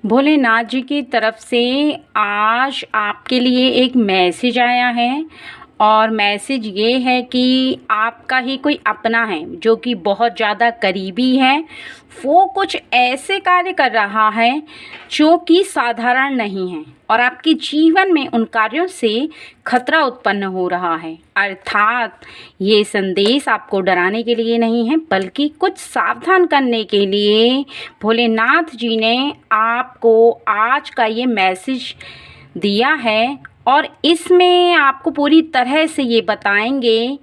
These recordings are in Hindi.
भोलेनाथ जी की तरफ से आज आपके लिए एक मैसेज आया है और मैसेज ये है कि आपका ही कोई अपना है जो कि बहुत ज़्यादा करीबी है। वो कुछ ऐसे कार्य कर रहा है जो कि साधारण नहीं है और आपके जीवन में उन कार्यों से खतरा उत्पन्न हो रहा है। अर्थात ये संदेश आपको डराने के लिए नहीं है बल्कि कुछ सावधान करने के लिए भोलेनाथ जी ने आपको आज का ये मैसेज दिया है और इसमें आपको पूरी तरह से ये बताएंगे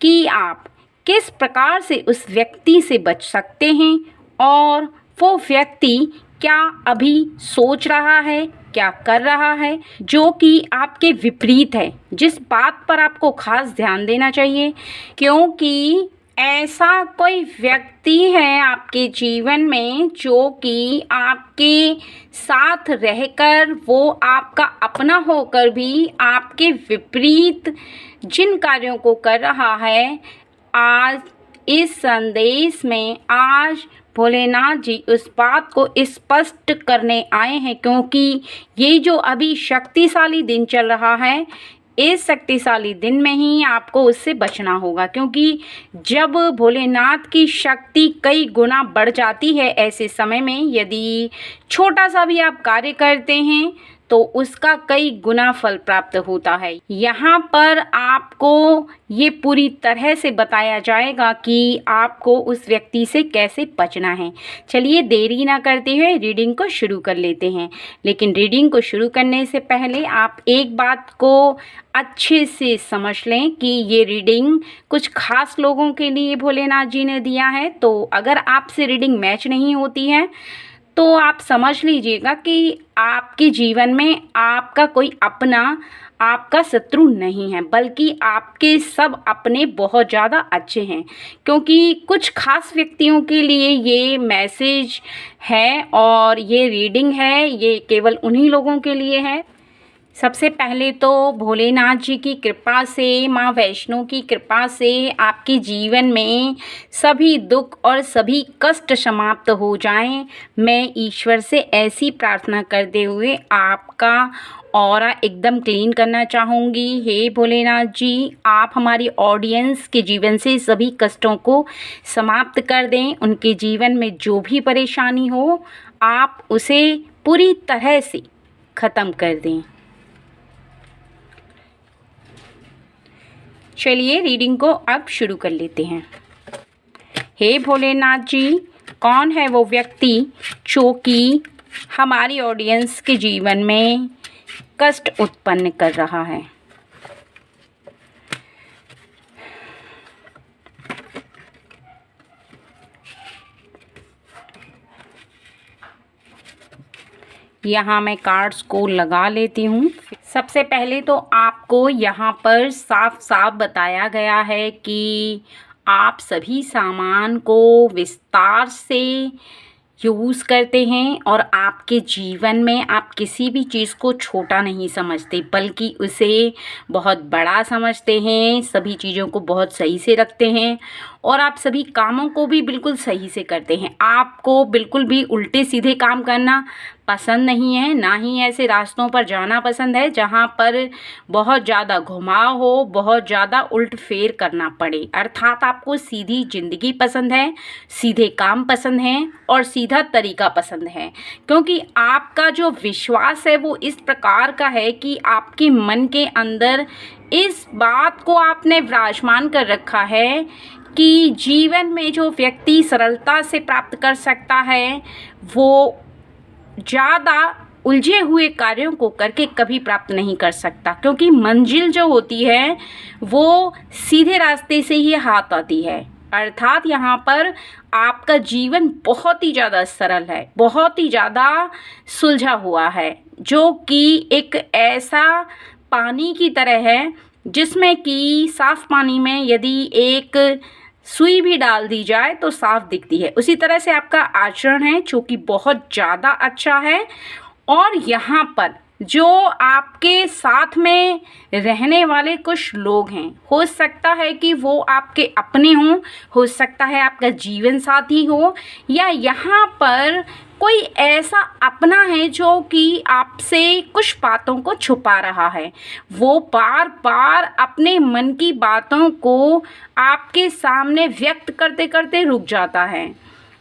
कि आप किस प्रकार से उस व्यक्ति से बच सकते हैं और वो व्यक्ति क्या अभी सोच रहा है, क्या कर रहा है जो कि आपके विपरीत है, जिस बात पर आपको खास ध्यान देना चाहिए क्योंकि ऐसा कोई व्यक्ति है आपके जीवन में जो कि आपके साथ रहकर वो आपका अपना होकर भी आपके विपरीत जिन कार्यों को कर रहा है। आज इस संदेश में आज भोलेनाथ जी उस बात को स्पष्ट करने आए हैं क्योंकि ये जो अभी शक्तिशाली दिन चल रहा है, इस शक्तिशाली दिन में ही आपको उससे बचना होगा क्योंकि जब भोलेनाथ की शक्ति कई गुना बढ़ जाती है, ऐसे समय में यदि छोटा सा भी आप कार्य करते हैं तो उसका कई गुना फल प्राप्त होता है। यहाँ पर आपको ये पूरी तरह से बताया जाएगा कि आपको उस व्यक्ति से कैसे बचना है। चलिए देरी ना करते हुए रीडिंग को शुरू कर लेते हैं। लेकिन रीडिंग को शुरू करने से पहले आप एक बात को अच्छे से समझ लें कि ये रीडिंग कुछ खास लोगों के लिए भोलेनाथ जी ने दिया है। तो अगर आपसे रीडिंग मैच नहीं होती है तो आप समझ लीजिएगा कि आपके जीवन में आपका कोई अपना आपका शत्रु नहीं है बल्कि आपके सब अपने बहुत ज़्यादा अच्छे हैं क्योंकि कुछ खास व्यक्तियों के लिए ये मैसेज है और ये रीडिंग है, ये केवल उन्हीं लोगों के लिए है। सबसे पहले तो भोलेनाथ जी की कृपा से, माँ वैष्णो की कृपा से आपके जीवन में सभी दुख और सभी कष्ट समाप्त हो जाएं। मैं ईश्वर से ऐसी प्रार्थना करते हुए आपका ऑरा एकदम क्लीन करना चाहूँगी। हे भोलेनाथ जी, आप हमारी ऑडियंस के जीवन से सभी कष्टों को समाप्त कर दें। उनके जीवन में जो भी परेशानी हो आप उसे पूरी तरह से ख़त्म कर दें। चलिए रीडिंग को अब शुरू कर लेते हैं। हे भोलेनाथ जी, कौन है वो व्यक्ति जो कि हमारी ऑडियंस के जीवन में कष्ट उत्पन्न कर रहा है? यहाँ मैं कार्ड्स को लगा लेती हूँ। सबसे पहले तो आपको यहाँ पर साफ साफ बताया गया है कि आप सभी सामान को विस्तार से यूज़ करते हैं और आपके जीवन में आप किसी भी चीज़ को छोटा नहीं समझते बल्कि उसे बहुत बड़ा समझते हैं। सभी चीज़ों को बहुत सही से रखते हैं और आप सभी कामों को भी बिल्कुल सही से करते हैं। आपको बिल्कुल भी उल्टे सीधे काम करना पसंद नहीं है, ना ही ऐसे रास्तों पर जाना पसंद है जहाँ पर बहुत ज़्यादा घुमाव हो, बहुत ज़्यादा उल्ट फेर करना पड़े। अर्थात आपको सीधी ज़िंदगी पसंद है, सीधे काम पसंद हैं और सीधा तरीका पसंद है क्योंकि आपका जो विश्वास है वो इस प्रकार का है कि आपके मन के अंदर इस बात को आपने विराजमान कर रखा है कि जीवन में जो व्यक्ति सरलता से प्राप्त कर सकता है वो ज़्यादा उलझे हुए कार्यों को करके कभी प्राप्त नहीं कर सकता क्योंकि मंजिल जो होती है वो सीधे रास्ते से ही हाथ आती है। अर्थात यहाँ पर आपका जीवन बहुत ही ज़्यादा सरल है, बहुत ही ज़्यादा सुलझा हुआ है जो कि एक ऐसा पानी की तरह है जिसमें कि साफ पानी में यदि एक सुई भी डाल दी जाए तो साफ दिखती है। उसी तरह से आपका आचरण है जो कि बहुत ज़्यादा अच्छा है और यहाँ पर जो आपके साथ में रहने वाले कुछ लोग हैं, हो सकता है कि वो आपके अपने हों, हो सकता है आपका जीवन साथी हो या यहाँ पर कोई ऐसा अपना है जो कि आपसे कुछ बातों को छुपा रहा है। वो बार बार अपने मन की बातों को आपके सामने व्यक्त करते करते रुक जाता है,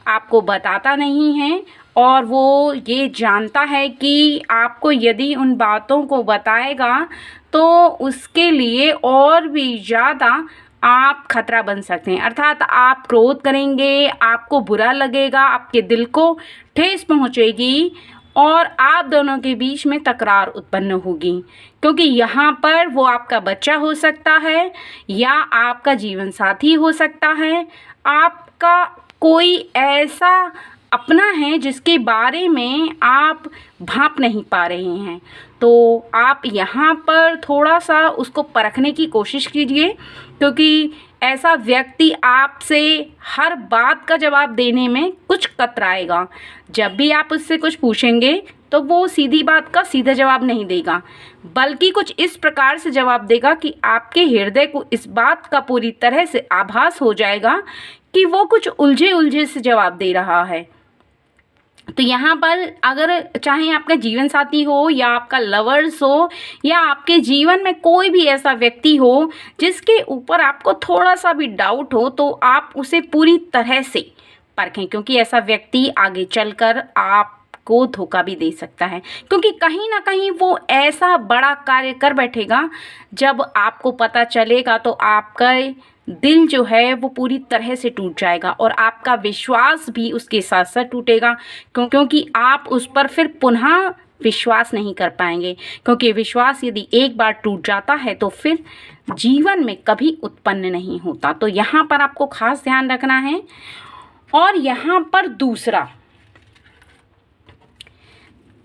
आपको बताता नहीं है, और वो ये जानता है कि आपको यदि उन बातों को बताएगा तो उसके लिए और भी ज़्यादा आप खतरा बन सकते हैं। अर्थात आप क्रोध करेंगे, आपको बुरा लगेगा, आपके दिल को ठेस पहुंचेगी और आप दोनों के बीच में तकरार उत्पन्न होगी, क्योंकि यहाँ पर वो आपका बच्चा हो सकता है या आपका जीवन साथी हो सकता है, आपका कोई ऐसा अपना है जिसके बारे में आप भांप नहीं पा रहे हैं। तो आप यहाँ पर थोड़ा सा उसको परखने की कोशिश कीजिए, क्योंकि ऐसा व्यक्ति आपसे हर बात का जवाब देने में कुछ कतराएगा। जब भी आप उससे कुछ पूछेंगे तो वो सीधी बात का सीधा जवाब नहीं देगा, बल्कि कुछ इस प्रकार से जवाब देगा कि आपके हृदय को इस बात का पूरी तरह से आभास हो जाएगा कि वो कुछ उलझे उलझे से जवाब दे रहा है। तो यहाँ पर अगर चाहे आपका जीवन साथी हो या आपका लवर्स हो या आपके जीवन में कोई भी ऐसा व्यक्ति हो जिसके ऊपर आपको थोड़ा सा भी डाउट हो, तो आप उसे पूरी तरह से परखें, क्योंकि ऐसा व्यक्ति आगे चलकर आपको धोखा भी दे सकता है, क्योंकि कहीं ना कहीं वो ऐसा बड़ा कार्य कर बैठेगा। जब आपको पता चलेगा तो आपका दिल जो है वो पूरी तरह से टूट जाएगा और आपका विश्वास भी उसके साथ साथ टूटेगा, क्योंकि आप उस पर फिर पुनः विश्वास नहीं कर पाएंगे, क्योंकि विश्वास यदि एक बार टूट जाता है तो फिर जीवन में कभी उत्पन्न नहीं होता। तो यहाँ पर आपको खास ध्यान रखना है। और यहाँ पर दूसरा,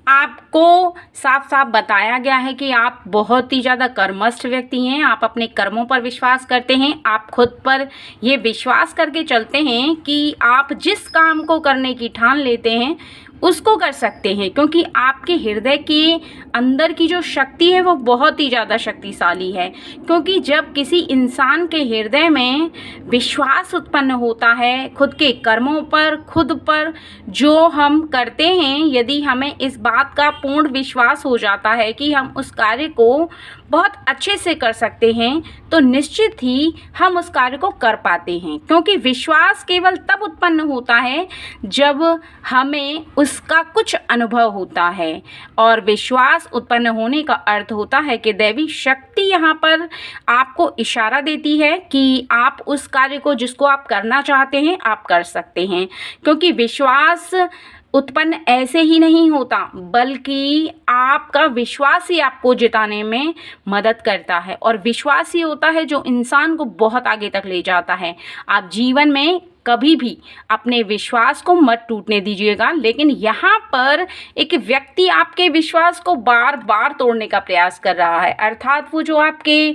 आपको साफ साफ बताया गया है कि आप बहुत ही ज़्यादा कर्मस्थ व्यक्ति हैं, आप अपने कर्मों पर विश्वास करते हैं, आप खुद पर ये विश्वास करके चलते हैं कि आप जिस काम को करने की ठान लेते हैं उसको कर सकते हैं, क्योंकि आपके हृदय के अंदर की जो शक्ति है वो बहुत ही ज़्यादा शक्तिशाली है। क्योंकि जब किसी इंसान के हृदय में विश्वास उत्पन्न होता है खुद के कर्मों पर, खुद पर जो हम करते हैं, यदि हमें इस बात का पूर्ण विश्वास हो जाता है कि हम उस कार्य को बहुत अच्छे से कर सकते हैं, तो निश्चित ही हम उस कार्य को कर पाते हैं। क्योंकि विश्वास केवल तब उत्पन्न होता है जब हमें उसका कुछ अनुभव होता है, और विश्वास उत्पन्न होने का अर्थ होता है कि दैवी शक्ति यहाँ पर आपको इशारा देती है कि आप उस कार्य को जिसको आप करना चाहते हैं आप कर सकते हैं। क्योंकि विश्वास उत्पन्न ऐसे ही नहीं होता, बल्कि आपका विश्वास ही आपको जिताने में मदद करता है, और विश्वास ही होता है जो इंसान को बहुत आगे तक ले जाता है। आप जीवन में कभी भी अपने विश्वास को मत टूटने दीजिएगा। लेकिन यहाँ पर एक व्यक्ति आपके विश्वास को बार बार तोड़ने का प्रयास कर रहा है, अर्थात वो जो आपके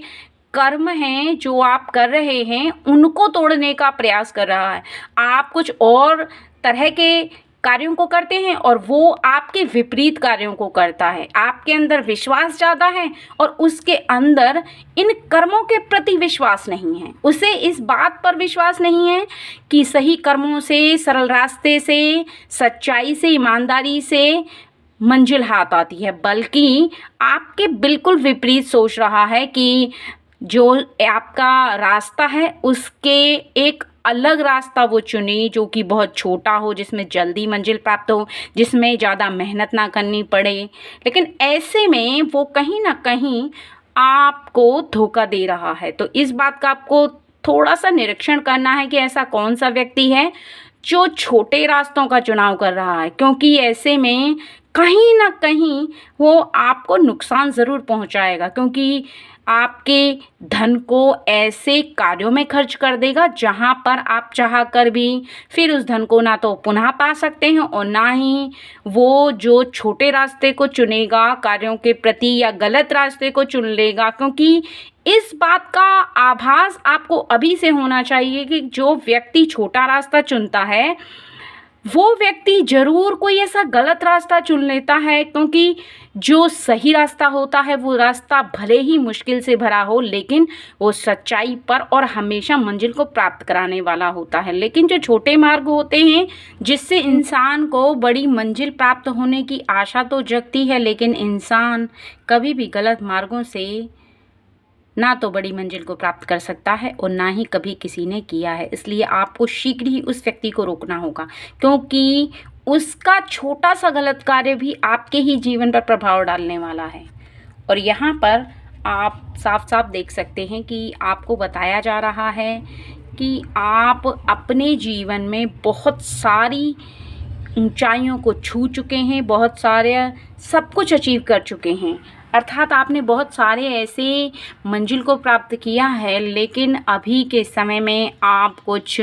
कर्म हैं जो आप कर रहे हैं उनको तोड़ने का प्रयास कर रहा है। आप कुछ और तरह के कार्यों को करते हैं और वो आपके विपरीत कार्यों को करता है। आपके अंदर विश्वास ज़्यादा है और उसके अंदर इन कर्मों के प्रति विश्वास नहीं है। उसे इस बात पर विश्वास नहीं है कि सही कर्मों से, सरल रास्ते से, सच्चाई से, ईमानदारी से मंजिल हाथ आती है, बल्कि आपके बिल्कुल विपरीत सोच रहा है कि जो आपका रास्ता है उसके एक अलग रास्ता वो चुने जो कि बहुत छोटा हो, जिसमें जल्दी मंजिल प्राप्त हो, जिसमें ज़्यादा मेहनत ना करनी पड़े। लेकिन ऐसे में वो कहीं ना कहीं आपको धोखा दे रहा है। तो इस बात का आपको थोड़ा सा निरीक्षण करना है कि ऐसा कौन सा व्यक्ति है जो छोटे रास्तों का चुनाव कर रहा है, क्योंकि ऐसे में कहीं ना कहीं वो आपको नुकसान ज़रूर पहुंचाएगा, क्योंकि आपके धन को ऐसे कार्यों में खर्च कर देगा जहां पर आप चाह कर भी फिर उस धन को ना तो पुनः पा सकते हैं और ना ही वो जो छोटे रास्ते को चुनेगा कार्यों के प्रति या गलत रास्ते को चुन लेगा। क्योंकि इस बात का आभास आपको अभी से होना चाहिए कि जो व्यक्ति छोटा रास्ता चुनता है वो व्यक्ति ज़रूर कोई ऐसा गलत रास्ता चुन लेता है, क्योंकि जो सही रास्ता होता है वो रास्ता भले ही मुश्किल से भरा हो, लेकिन वो सच्चाई पर और हमेशा मंजिल को प्राप्त कराने वाला होता है। लेकिन जो छोटे मार्ग होते हैं जिससे इंसान को बड़ी मंजिल प्राप्त होने की आशा तो जगती है, लेकिन इंसान कभी भी गलत मार्गों से ना तो बड़ी मंजिल को प्राप्त कर सकता है और ना ही कभी किसी ने किया है। इसलिए आपको शीघ्र ही उस व्यक्ति को रोकना होगा, क्योंकि उसका छोटा सा गलत कार्य भी आपके ही जीवन पर प्रभाव डालने वाला है। और यहाँ पर आप साफ साफ देख सकते हैं कि आपको बताया जा रहा है कि आप अपने जीवन में बहुत सारी ऊंचाइयों को छू चुके हैं, बहुत सारे सब कुछ अचीव कर चुके हैं, अर्थात आपने बहुत सारे ऐसे मंजिल को प्राप्त किया है, लेकिन अभी के समय में आप कुछ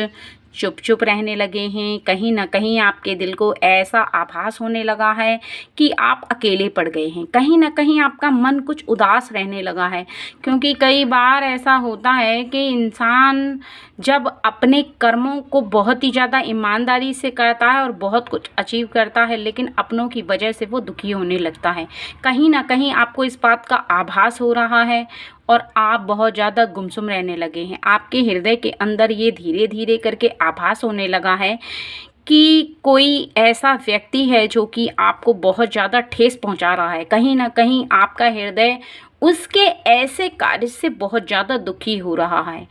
चुप चुप रहने लगे हैं। कहीं ना कहीं आपके दिल को ऐसा आभास होने लगा है कि आप अकेले पड़ गए हैं। कहीं ना कहीं आपका मन कुछ उदास रहने लगा है, क्योंकि कई बार ऐसा होता है कि इंसान जब अपने कर्मों को बहुत ही ज़्यादा ईमानदारी से करता है और बहुत कुछ अचीव करता है, लेकिन अपनों की वजह से वो दुखी होने लगता है। कहीं ना कहीं आपको इस बात का आभास हो रहा है और आप बहुत ज़्यादा गुमसुम रहने लगे हैं। आपके हृदय के अंदर ये धीरे धीरे करके आभास होने लगा है कि कोई ऐसा व्यक्ति है जो कि आपको बहुत ज़्यादा ठेस पहुंचा रहा है। कहीं ना कहीं आपका हृदय उसके ऐसे कार्य से बहुत ज़्यादा दुखी हो रहा है।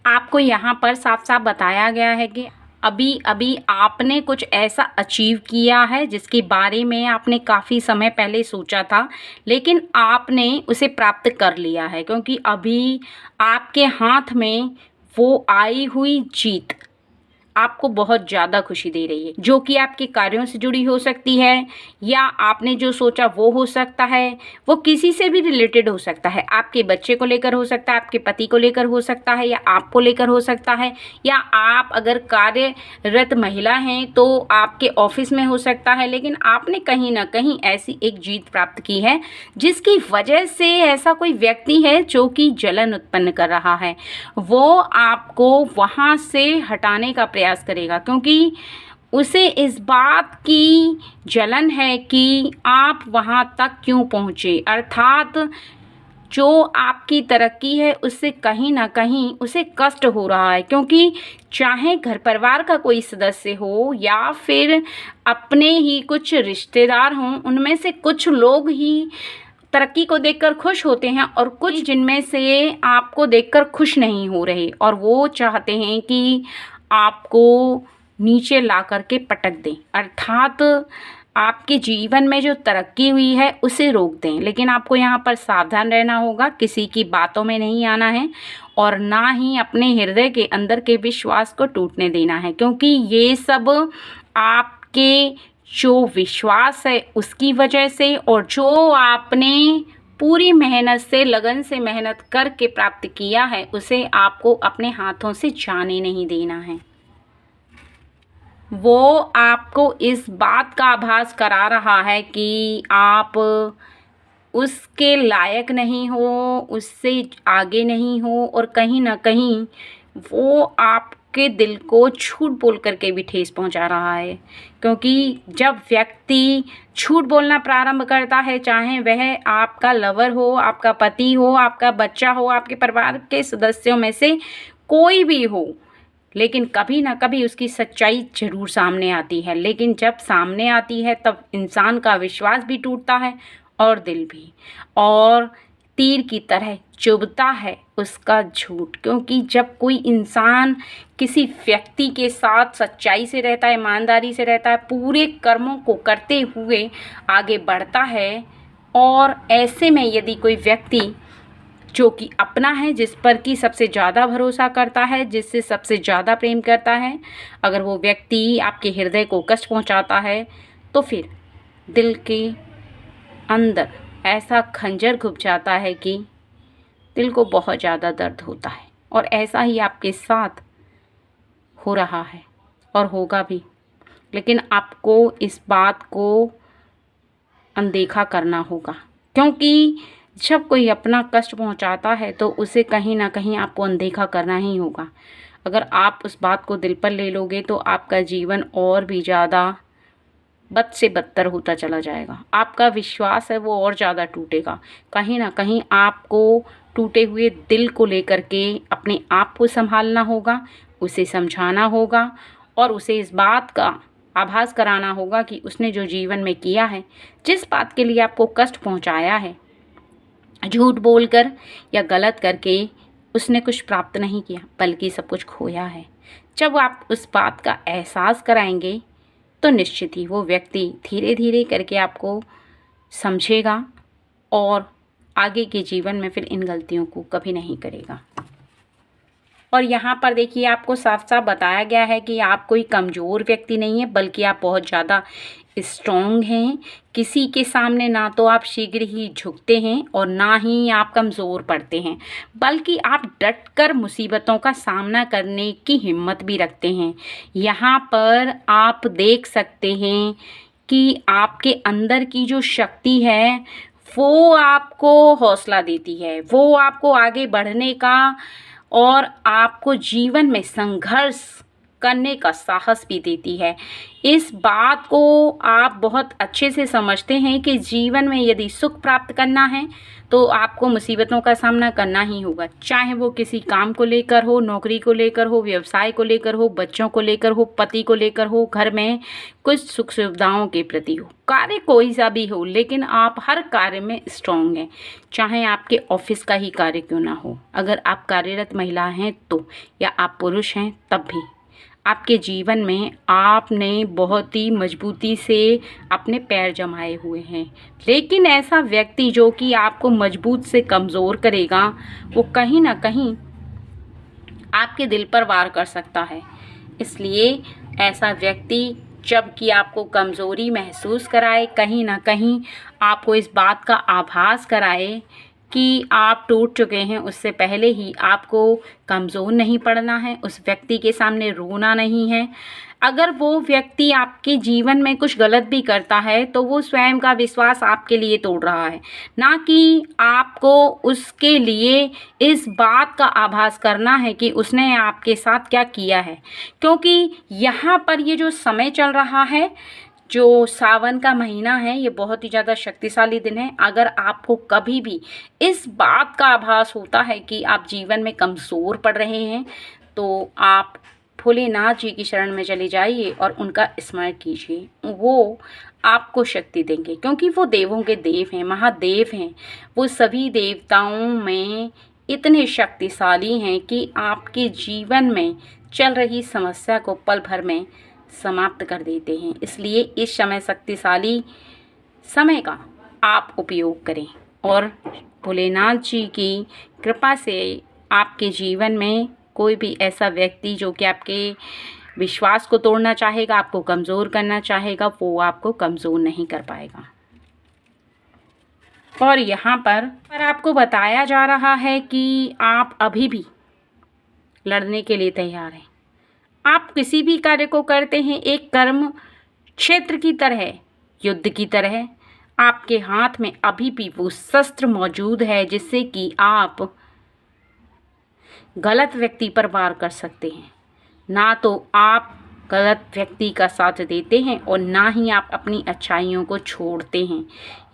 आपको यहाँ पर साफ साफ बताया गया है कि अभी अभी आपने कुछ ऐसा अचीव किया है जिसके बारे में आपने काफ़ी समय पहले सोचा था, लेकिन आपने उसे प्राप्त कर लिया है, क्योंकि अभी आपके हाथ में वो आई हुई जीत आपको बहुत ज़्यादा खुशी दे रही है, जो कि आपके कार्यों से जुड़ी हो सकती है, या आपने जो सोचा वो हो सकता है, वो किसी से भी रिलेटेड हो सकता है। आपके बच्चे को लेकर हो सकता है, आपके पति को लेकर हो सकता है, या आपको लेकर हो सकता है, या आप अगर कार्यरत महिला हैं तो आपके ऑफिस में हो सकता है। लेकिन आपने कहीं ना कहीं ऐसी एक जीत प्राप्त की है जिसकी वजह से ऐसा कोई व्यक्ति है जो कि जलन उत्पन्न कर रहा है, वो आपको वहाँ से हटाने का प्रयास करेगा, क्योंकि उसे इस बात की जलन है कि आप वहाँ तक क्यों पहुँचे, अर्थात जो आपकी तरक्की है उससे कहीं ना कहीं उसे कष्ट हो रहा है। क्योंकि चाहे घर परिवार का कोई सदस्य हो या फिर अपने ही कुछ रिश्तेदार हों, उनमें से कुछ लोग ही तरक्की को देखकर खुश होते हैं और कुछ जिनमें से आपको देखकर खुश नहीं हो रहे, और वो चाहते हैं कि आपको नीचे ला करके पटक दें, अर्थात आपके जीवन में जो तरक्की हुई है उसे रोक दें। लेकिन आपको यहाँ पर सावधान रहना होगा, किसी की बातों में नहीं आना है और ना ही अपने हृदय के अंदर के विश्वास को टूटने देना है, क्योंकि ये सब आपके जो विश्वास है उसकी वजह से, और जो आपने पूरी मेहनत से लगन से मेहनत करके प्राप्त किया है उसे आपको अपने हाथों से जाने नहीं देना है। वो आपको इस बात का आभास करा रहा है कि आप उसके लायक नहीं हो, उससे आगे नहीं हो, और कहीं ना कहीं वो आपके दिल को झूठ बोल करके भी ठेस पहुंचा रहा है। क्योंकि जब व्यक्ति झूठ बोलना प्रारंभ करता है, चाहे वह आपका लवर हो, आपका पति हो, आपका बच्चा हो, आपके परिवार के सदस्यों में से कोई भी हो, लेकिन कभी ना कभी उसकी सच्चाई ज़रूर सामने आती है। लेकिन जब सामने आती है तब इंसान का विश्वास भी टूटता है और दिल भी, और तीर की तरह चुभता है उसका झूठ। क्योंकि जब कोई इंसान किसी व्यक्ति के साथ सच्चाई से रहता है, ईमानदारी से रहता है, पूरे कर्मों को करते हुए आगे बढ़ता है, और ऐसे में यदि कोई व्यक्ति जो कि अपना है, जिस पर कि सबसे ज़्यादा भरोसा करता है, जिससे सबसे ज़्यादा प्रेम करता है, अगर वो व्यक्ति आपके हृदय को कष्ट पहुंचाता है तो फिर दिल के अंदर ऐसा खंजर घुप जाता है कि दिल को बहुत ज़्यादा दर्द होता है। और ऐसा ही आपके साथ हो रहा है और होगा भी, लेकिन आपको इस बात को अनदेखा करना होगा। क्योंकि जब कोई अपना कष्ट पहुंचाता है तो उसे कहीं ना कहीं आपको अनदेखा करना ही होगा। अगर आप उस बात को दिल पर ले लोगे तो आपका जीवन और भी ज़्यादा बद से बदतर होता चला जाएगा। आपका विश्वास है वो और ज़्यादा टूटेगा। कहीं ना कहीं आपको टूटे हुए दिल को लेकर के अपने आप को संभालना होगा, उसे समझाना होगा और उसे इस बात का आभास कराना होगा कि उसने जो जीवन में किया है, जिस बात के लिए आपको कष्ट पहुंचाया है, झूठ बोलकर या गलत करके उसने कुछ प्राप्त नहीं किया बल्कि सब कुछ खोया है। जब आप उस बात का एहसास कराएंगे तो निश्चित ही वो व्यक्ति धीरे धीरे करके आपको समझेगा और आगे के जीवन में फिर इन गलतियों को कभी नहीं करेगा। और यहाँ पर देखिए आपको साफ साफ बताया गया है कि आप कोई कमज़ोर व्यक्ति नहीं है बल्कि आप बहुत ज़्यादा स्ट्रॉन्ग हैं। किसी के सामने ना तो आप शीघ्र ही झुकते हैं और ना ही आप कमज़ोर पड़ते हैं, बल्कि आप डटकर मुसीबतों का सामना करने की हिम्मत भी रखते हैं। यहाँ पर आप देख सकते हैं कि आपके अंदर की जो शक्ति है वो आपको हौसला देती है, वो आपको आगे बढ़ने का और आपको जीवन में संघर्ष करने का साहस भी देती है। इस बात को आप बहुत अच्छे से समझते हैं कि जीवन में यदि सुख प्राप्त करना है तो आपको मुसीबतों का सामना करना ही होगा, चाहे वो किसी काम को लेकर हो, नौकरी को लेकर हो, व्यवसाय को लेकर हो, बच्चों को लेकर हो, पति को लेकर हो, घर में कुछ सुख सुविधाओं के प्रति हो, कार्य कोई सा भी हो, लेकिन आप हर कार्य में स्ट्रांग हैं। चाहे आपके ऑफिस का ही कार्य क्यों ना हो, अगर आप कार्यरत महिला हैं तो, या आप पुरुष हैं तब भी आपके जीवन में आपने बहुत ही मजबूती से अपने पैर जमाए हुए हैं। लेकिन ऐसा व्यक्ति जो कि आपको मजबूत से कमज़ोर करेगा वो कहीं ना कहीं आपके दिल पर वार कर सकता है। इसलिए ऐसा व्यक्ति जब कि आपको कमज़ोरी महसूस कराए, कहीं ना कहीं आपको इस बात का आभास कराए कि आप टूट चुके हैं, उससे पहले ही आपको कमज़ोर नहीं पड़ना है, उस व्यक्ति के सामने रोना नहीं है। अगर वो व्यक्ति आपके जीवन में कुछ गलत भी करता है तो वो स्वयं का विश्वास आपके लिए तोड़ रहा है, ना कि आपको उसके लिए इस बात का आभास करना है कि उसने आपके साथ क्या किया है। क्योंकि यहाँ पर ये जो समय चल रहा है, जो सावन का महीना है, ये बहुत ही ज़्यादा शक्तिशाली दिन है। अगर आपको कभी भी इस बात का आभास होता है कि आप जीवन में कमज़ोर पड़ रहे हैं तो आप भोलेनाथ जी की शरण में चले जाइए और उनका स्मरण कीजिए, वो आपको शक्ति देंगे। क्योंकि वो देवों के देव हैं, महादेव हैं। वो सभी देवताओं में इतने शक्तिशाली हैं कि आपके जीवन में चल रही समस्या को पल भर में समाप्त कर देते हैं। इसलिए इस समय शक्तिशाली समय का आप उपयोग करें और भोलेनाथ जी की कृपा से आपके जीवन में कोई भी ऐसा व्यक्ति जो कि आपके विश्वास को तोड़ना चाहेगा, आपको कमज़ोर करना चाहेगा, वो आपको कमज़ोर नहीं कर पाएगा। और यहाँ पर आपको बताया जा रहा है कि आप अभी भी लड़ने के लिए तैयार हैं। आप किसी भी कार्य को करते हैं एक कर्म क्षेत्र की तरह, युद्ध की तरह। आपके हाथ में अभी भी वो शस्त्र मौजूद है जिससे कि आप गलत व्यक्ति पर वार कर सकते हैं। ना तो आप गलत व्यक्ति का साथ देते हैं और ना ही आप अपनी अच्छाइयों को छोड़ते हैं।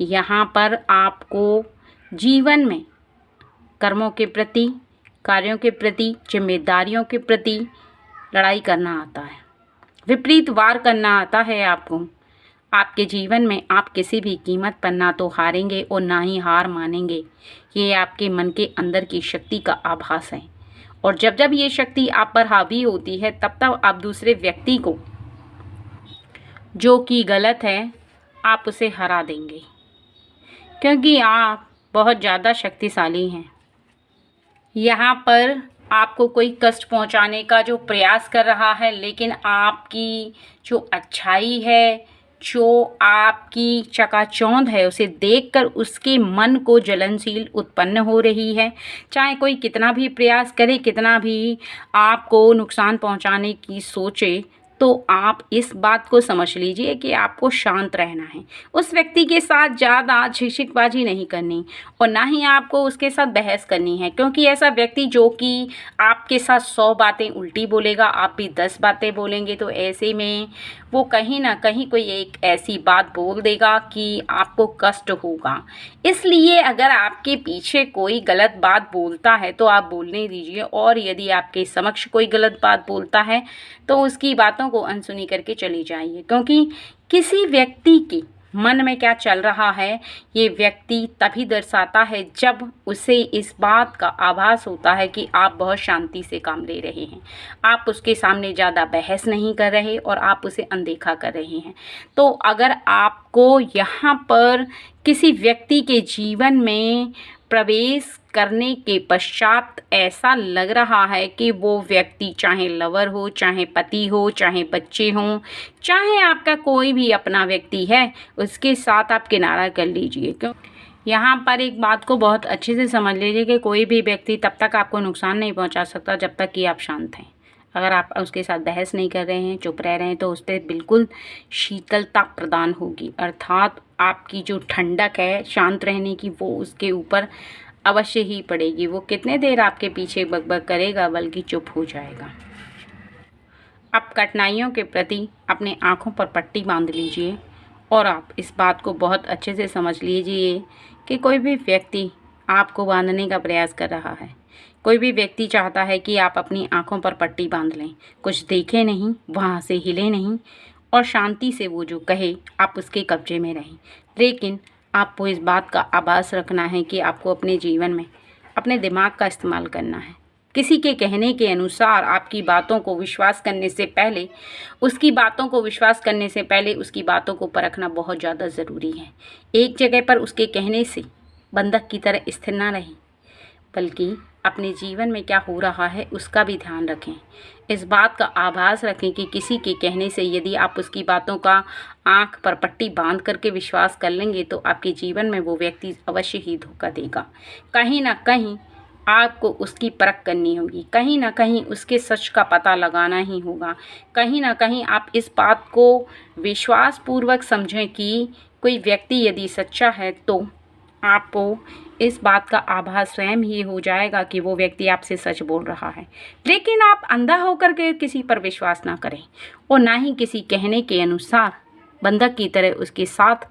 यहाँ पर आपको जीवन में कर्मों के प्रति, कार्यों के प्रति, जिम्मेदारियों के प्रति लड़ाई करना आता है, विपरीत वार करना आता है आपको। आपके जीवन में आप किसी भी कीमत पर ना तो हारेंगे और ना ही हार मानेंगे। ये आपके मन के अंदर की शक्ति का आभास है। और जब जब ये शक्ति आप पर हावी होती है तब तब आप दूसरे व्यक्ति को जो कि गलत है आप उसे हरा देंगे, क्योंकि आप बहुत ज़्यादा शक्तिशाली हैं। यहाँ पर आपको कोई कष्ट पहुंचाने का जो प्रयास कर रहा है, लेकिन आपकी जो अच्छाई है, जो आपकी चकाचौंध है, उसे देखकर उसके मन को जलनशील उत्पन्न हो रही है। चाहे कोई कितना भी प्रयास करे, कितना भी आपको नुकसान पहुंचाने की सोचे, तो आप इस बात को समझ लीजिए कि आपको शांत रहना है। उस व्यक्ति के साथ ज़्यादा झिकझिकबाजी नहीं करनी और ना ही आपको उसके साथ बहस करनी है, क्योंकि ऐसा व्यक्ति जो कि आपके साथ 100 बातें उल्टी बोलेगा, आप भी 10 बातें बोलेंगे, तो ऐसे में वो कहीं ना कहीं कोई एक ऐसी बात बोल देगा कि आपको कष्ट होगा। इसलिए अगर आपके पीछे कोई गलत बात बोलता है तो आप बोलने दीजिए, और यदि आपके समक्ष कोई गलत बात बोलता है तो उसकी बातों को अनसुनी करके चली जाइए, क्योंकि किसी व्यक्ति के मन में क्या चल रहा है ये व्यक्ति तभी दर्शाता है जब उसे इस बात का आभास होता है कि आप बहुत शांति से काम ले रहे हैं, आप उसके सामने ज़्यादा बहस नहीं कर रहे और आप उसे अनदेखा कर रहे हैं। तो अगर आपको यहाँ पर किसी व्यक्ति के जीवन में प्रवेश करने के पश्चात ऐसा लग रहा है कि वो व्यक्ति चाहे लवर हो, चाहे पति हो, चाहे बच्चे हों, चाहे आपका कोई भी अपना व्यक्ति है, उसके साथ आप किनारा कर लीजिए। क्यों यहाँ पर एक बात को बहुत अच्छे से समझ लीजिए कि कोई भी व्यक्ति तब तक आपको नुकसान नहीं पहुँचा सकता जब तक कि आप शांत हैं। अगर आप उसके साथ बहस नहीं कर रहे हैं, चुप रह रहे हैं, तो उस पर बिल्कुल शीतलता प्रदान होगी, अर्थात आपकी जो ठंडक है शांत रहने की वो उसके ऊपर अवश्य ही पड़ेगी। वो कितने देर आपके पीछे बकबक करेगा, बल्कि चुप हो जाएगा। आप कठिनाइयों के प्रति अपने आँखों पर पट्टी बांध लीजिए और आप इस बात को बहुत अच्छे से समझ लीजिए कि कोई भी व्यक्ति आपको बांधने का प्रयास कर रहा है। कोई भी व्यक्ति चाहता है कि आप अपनी आँखों पर पट्टी बांध लें, कुछ देखें नहीं, वहाँ से हिले नहीं और शांति से वो जो कहे आप उसके कब्जे में रहें। लेकिन आपको इस बात का आभास रखना है कि आपको अपने जीवन में अपने दिमाग का इस्तेमाल करना है। किसी के कहने के अनुसार आपकी बातों को विश्वास करने से पहले, उसकी बातों को विश्वास करने से पहले उसकी बातों को परखना बहुत ज़्यादा ज़रूरी है। एक जगह पर उसके कहने से बंधक की तरह स्थिर ना रहें, बल्कि अपने जीवन में क्या हो रहा है उसका भी ध्यान रखें। इस बात का आभास रखें कि किसी के कहने से यदि आप उसकी बातों का आंख पर पट्टी बांध करके विश्वास कर लेंगे तो आपके जीवन में वो व्यक्ति अवश्य ही धोखा देगा। कहीं ना कहीं आपको उसकी परख करनी होगी, कहीं ना कहीं उसके सच का पता लगाना ही होगा। कहीं ना कहीं आप इस बात को विश्वासपूर्वक समझें कि कोई व्यक्ति यदि सच्चा है तो आपको इस बात का आभास स्वयं ही हो जाएगा कि वो व्यक्ति आपसे सच बोल रहा है। लेकिन आप अंधा होकर के किसी पर विश्वास ना करें और ना ही किसी कहने के अनुसार बंधक की तरह उसके साथ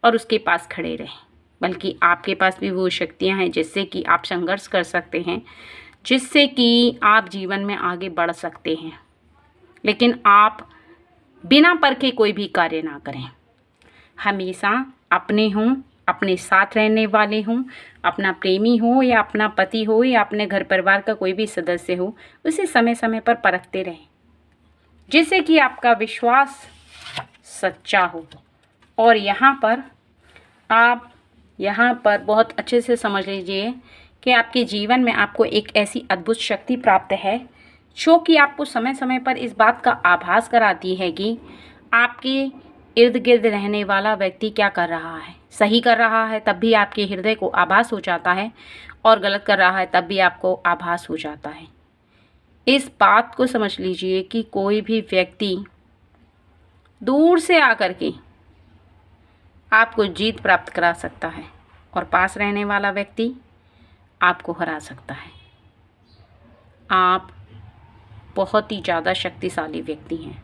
और उसके पास खड़े रहें, बल्कि आपके पास भी वो शक्तियां हैं जिससे कि आप संघर्ष कर सकते हैं, जिससे कि आप जीवन में आगे बढ़ सकते हैं। लेकिन आप बिना परखे कोई भी कार्य ना करें। हमेशा अपने हों, अपने साथ रहने वाले हों, अपना प्रेमी हो या अपना पति हो या अपने घर परिवार का कोई भी सदस्य हो, उसे समय समय पर परखते रहें, जिससे कि आपका विश्वास सच्चा हो। और यहाँ पर बहुत अच्छे से समझ लीजिए कि आपके जीवन में आपको एक ऐसी अद्भुत शक्ति प्राप्त है जो कि आपको समय समय पर इस बात का आभास कराती है कि आपके इर्द गिर्द रहने वाला व्यक्ति क्या कर रहा है। सही कर रहा है तब भी आपके हृदय को आभास हो जाता है और गलत कर रहा है तब भी आपको आभास हो जाता है। इस बात को समझ लीजिए कि कोई भी व्यक्ति दूर से आकर के आपको जीत प्राप्त करा सकता है और पास रहने वाला व्यक्ति आपको हरा सकता है। आप बहुत ही ज़्यादा शक्तिशाली व्यक्ति हैं।